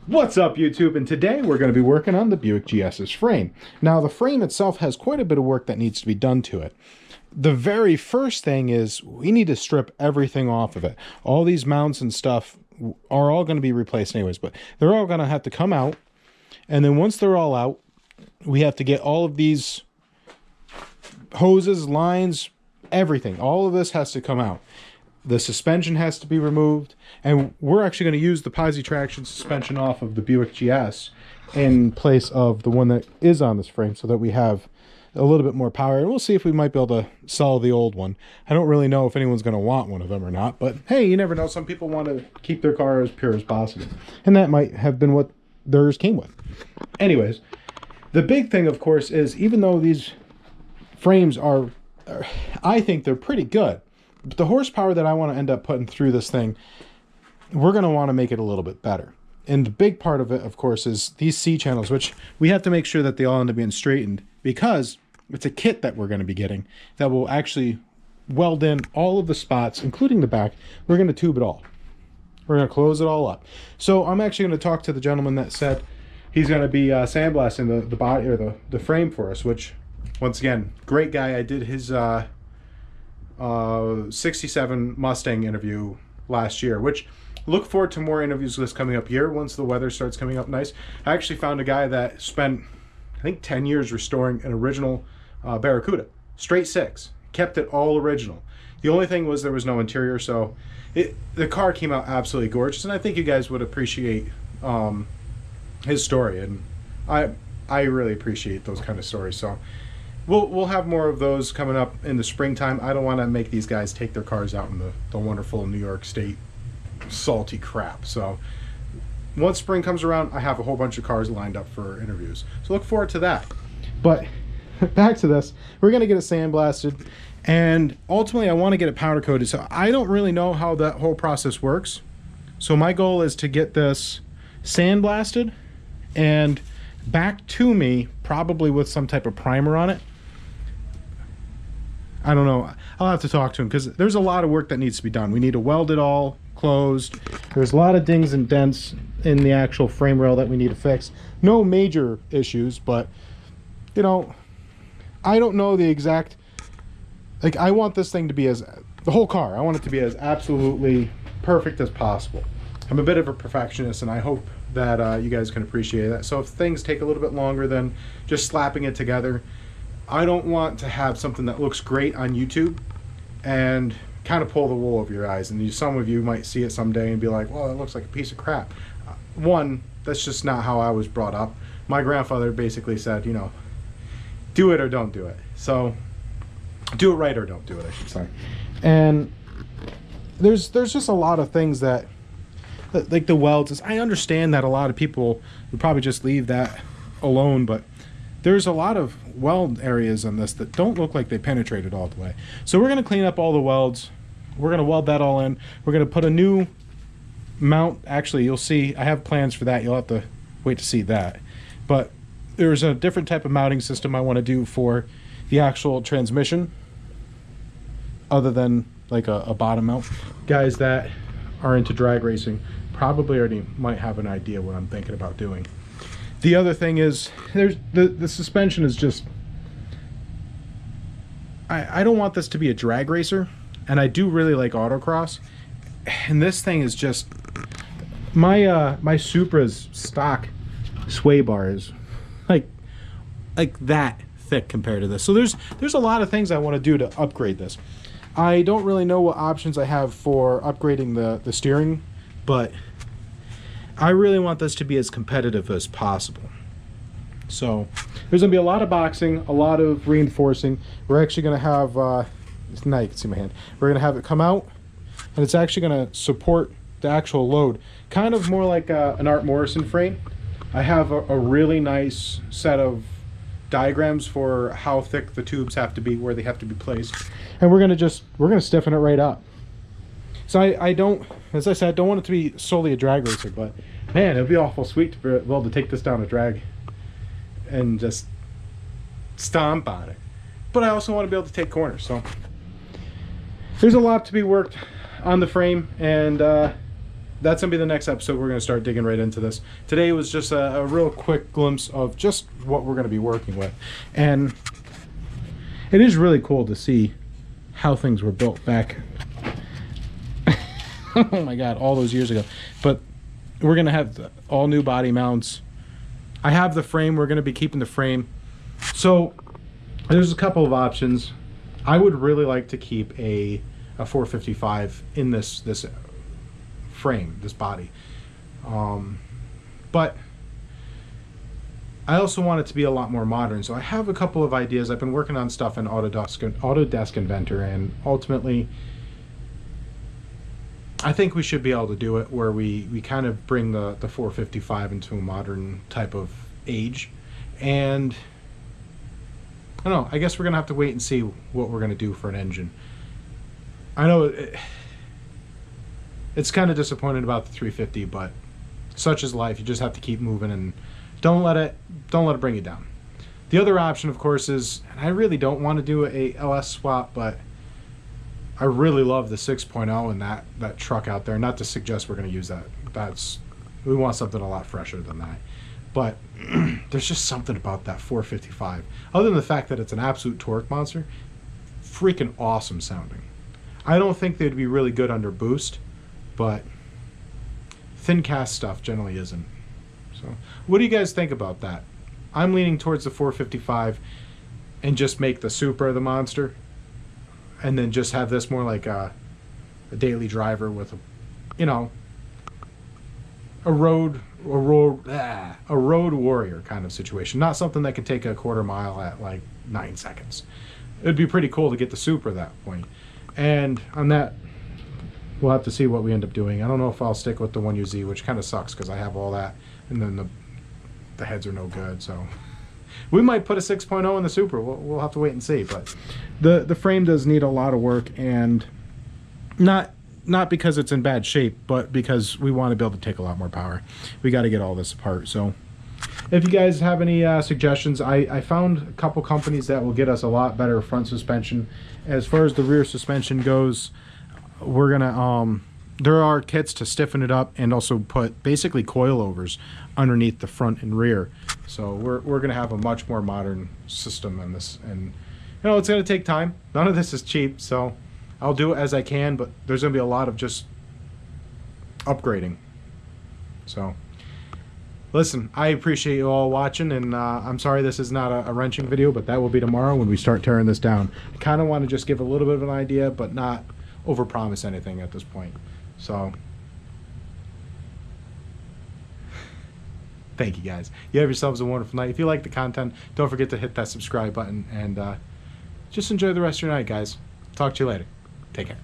What's up, YouTube? And today we're going to be working on the Buick GS's frame. Now, the frame itself has quite a bit of work that needs to be done to it. The very first thing is we need to strip everything off of it. All these mounts and stuff are all going to be replaced anyways, but they're all going to have to come out. And then once they're all out, we have to get all of these hoses, lines, everything. All of this has to come out. The suspension has to be removed, and we're actually going to use the posi traction suspension off of the Buick GS in place of the one that is on this frame, so that we have a little bit more power. And we'll see if we might be able to sell the old one. I don't really know if anyone's going to want one of them or not, but hey, you never know. Some people want to keep their car as pure as possible, and that might have been what theirs came with. Anyways, the big thing, of course, is even though these frames are I think they're pretty good, but the horsepower that I want to end up putting through this thing, we're going to want to make it a little bit better. And the big part of it, of course, is these C channels, which we have to make sure that they all end up being straightened, because it's a kit that we're going to be getting that will actually weld in all of the spots, including the back. We're going to tube it all. We're going to close it all up. So I'm actually going to talk to the gentleman that said he's going to be sandblasting the body or the frame for us, which, once again, great guy. I did his 67 Mustang interview last year, which look forward to more interviews with this coming up here once the weather starts coming up nice. I actually found a guy that spent, I think, 10 years restoring an original Barracuda, straight six, kept it all original. The only thing was there was no interior, so the car came out absolutely gorgeous, and I think you guys would appreciate his story, and I really appreciate those kind of stories. So we'll have more of those coming up in the springtime. I don't want to make these guys take their cars out in the wonderful New York State salty crap. So once spring comes around, I have a whole bunch of cars lined up for interviews. So look forward to that. But back to this, we're going to get it sandblasted, and ultimately I want to get it powder coated. So I don't really know how that whole process works. So my goal is to get this sandblasted and back to me, probably with some type of primer on it. I don't know. I'll have to talk to him, because there's a lot of work that needs to be done. We need to weld it all closed. There's a lot of dings and dents in the actual frame rail that we need to fix. No major issues, but you know, I don't know the exact, like, I want this thing to be the whole car, I want it to be as absolutely perfect as possible. I'm a bit of a perfectionist, and I hope that you guys can appreciate that. So if things take a little bit longer than just slapping it together, I don't want to have something that looks great on YouTube and kind of pull the wool over your eyes. And some of you might see it someday and be like, well, it looks like a piece of crap. One, that's just not how I was brought up. My grandfather basically said, you know, do it or don't do it. So do it right or don't do it, I should say. And there's just a lot of things that, like the welds, I understand that a lot of people would probably just leave that alone, but there's a lot of weld areas on this that don't look like they penetrated all the way. So we're going to clean up all the welds. We're going to weld that all in. We're going to put a new mount. Actually, you'll see I have plans for that. You'll have to wait to see that. But there's a different type of mounting system I want to do for the actual transmission, other than like a bottom mount. Guys that are into drag racing probably already might have an idea what I'm thinking about doing. The other thing is, there's the suspension is just, I don't want this to be a drag racer, and I do really like autocross, and this thing is just, my Supra's stock sway bar is like that thick compared to this. So there's a lot of things I want to do to upgrade this. I don't really know what options I have for upgrading the steering, but I really want this to be as competitive as possible. So there's going to be a lot of boxing, a lot of reinforcing. We're actually going to have, now you can see my hand, we're going to have it come out, and it's actually going to support the actual load. Kind of more like an Art Morrison frame. I have a really nice set of diagrams for how thick the tubes have to be, where they have to be placed, and we're gonna stiffen it right up. So I don't, as I said, I don't want it to be solely a drag racer, but man, it'd be awful sweet to be able to take this down a drag and just stomp on it. But I also want to be able to take corners. So there's a lot to be worked on the frame, and that's gonna be the next episode. We're gonna start digging right into this. Today was just a real quick glimpse of just what we're gonna be working with, and it is really cool to see how things were built back oh my god, all those years ago. But we're gonna have all new body mounts. I have the frame. We're gonna be keeping the frame. So there's a couple of options. I would really like to keep a 455 in this frame, this body, but I also want it to be a lot more modern. So I have a couple of ideas. I've been working on stuff in Autodesk Inventor, and ultimately I think we should be able to do it where we kind of bring the 455 into a modern type of age. And I don't know, I guess we're gonna have to wait and see what we're gonna do for an engine. I know it's kind of disappointed about the 350, but such is life. You just have to keep moving and don't let it bring you down. The other option, of course, is, and I really don't want to do a LS swap, but I really love the 6.0 and that truck out there. Not to suggest we're going to use that. We want something a lot fresher than that. But there's just something about that 455. Other than the fact that it's an absolute torque monster, freaking awesome sounding. I don't think they'd be really good under boost, but thin cast stuff generally isn't. So what do you guys think about that? I'm leaning towards the 455 and just make the Supra the monster, and then just have this more like a daily driver with a road warrior kind of situation. Not something that can take a quarter mile at like 9 seconds. It'd be pretty cool to get the Supra at that point. And on that, we'll have to see what we end up doing. I don't know if I'll stick with the 1UZ, which kind of sucks because I have all that, and then the heads are no good. So we might put a 6.0 in the Supra. We'll have to wait and see. But the frame does need a lot of work, and not because it's in bad shape, but because we want to be able to take a lot more power. We got to get all this apart. So if you guys have any suggestions, I found a couple companies that will get us a lot better front suspension. As far as the rear suspension goes, we're gonna there are kits to stiffen it up and also put basically coilovers underneath the front and rear. So we're gonna have a much more modern system in this, and it's gonna take time. None of this is cheap, so I'll do it as I can, but there's gonna be a lot of just upgrading. So listen, I appreciate you all watching, and I'm sorry this is not a wrenching video, but that will be tomorrow when we start tearing this down. I kind of want to just give a little bit of an idea, but not overpromise anything at this point. So thank you guys. You have yourselves a wonderful night. If you like the content, don't forget to hit that subscribe button, and just enjoy the rest of your night, guys. Talk to you later. Take care.